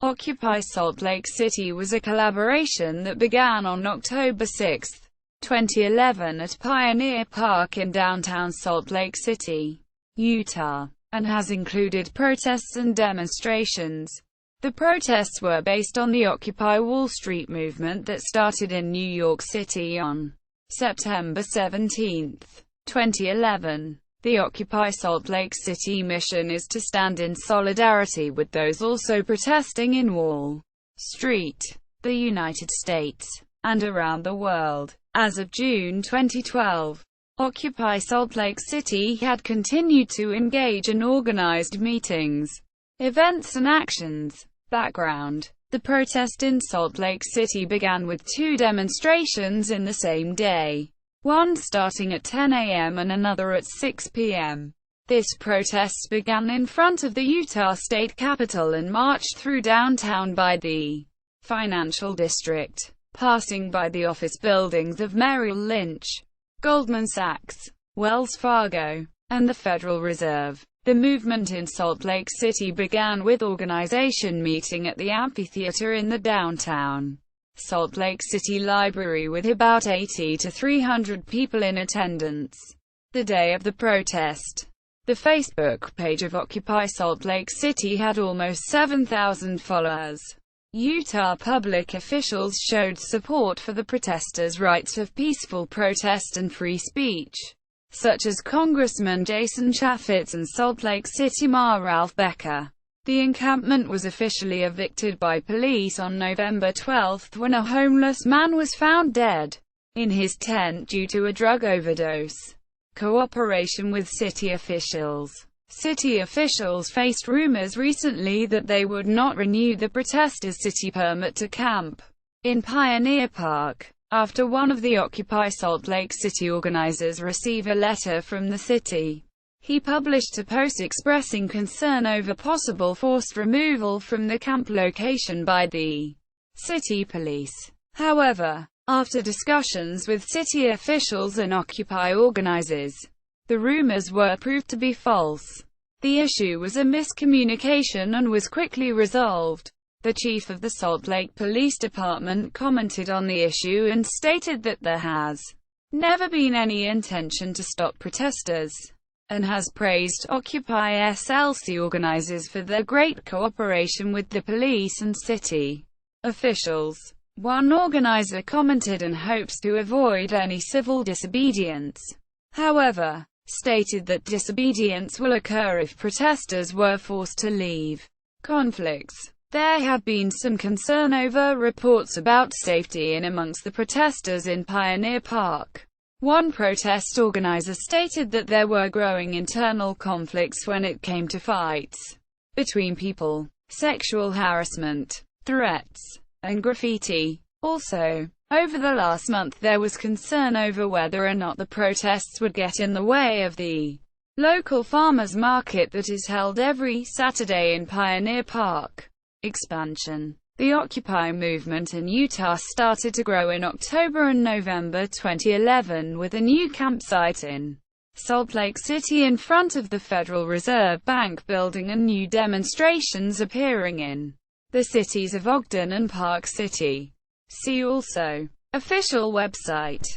Occupy Salt Lake City was a collaboration that began on October 6, 2011 at Pioneer Park in downtown Salt Lake City, Utah, and has included protests and demonstrations. The protests were based on the Occupy Wall Street movement that started in New York City on September 17, 2011. The Occupy Salt Lake City mission is to stand in solidarity with those also protesting in Wall Street, the United States, and around the world. As of June 2012, Occupy Salt Lake City had continued to engage in organized meetings, events and actions. Background: the protest in Salt Lake City began with two demonstrations in the same day, one starting at 10 a.m. and another at 6 p.m. This protest began in front of the Utah State Capitol and marched through downtown by the Financial District, passing by the office buildings of Merrill Lynch, Goldman Sachs, Wells Fargo, and the Federal Reserve. The movement in Salt Lake City began with organization meeting at the amphitheater in the downtown Salt Lake City Library with about 80 to 300 people in attendance. The day of the protest, the Facebook page of Occupy Salt Lake City had almost 7,000 followers. Utah public officials showed support for the protesters' rights of peaceful protest and free speech, such as Congressman Jason Chaffetz and Salt Lake City Mayor Ralph Becker. The encampment was officially evicted by police on November 12 when a homeless man was found dead in his tent due to a drug overdose. Cooperation with city officials. City officials faced rumors recently that they would not renew the protesters' city permit to camp in Pioneer Park, after one of the Occupy Salt Lake City organizers received a letter from the city. He published a post expressing concern over possible forced removal from the camp location by the city police. However, after discussions with city officials and Occupy organizers, the rumors were proved to be false. The issue was a miscommunication and was quickly resolved. The chief of the Salt Lake Police Department commented on the issue and stated that there has never been any intention to stop protesters, and has praised Occupy SLC organizers for their great cooperation with the police and city officials. One organizer commented and hopes to avoid any civil disobedience. However, stated that disobedience will occur if protesters were forced to leave. Conflicts. There have been some concern over reports about safety in amongst the protesters in Pioneer Park. One protest organizer stated that there were growing internal conflicts when it came to fights between people, sexual harassment, threats, and graffiti. Also, over the last month there was concern over whether or not the protests would get in the way of the local farmers market that is held every Saturday in Pioneer Park. Expansion. The Occupy movement in Utah started to grow in October and November 2011 with a new campsite in Salt Lake City in front of the Federal Reserve Bank building and new demonstrations appearing in the cities of Ogden and Park City. See also. Official website.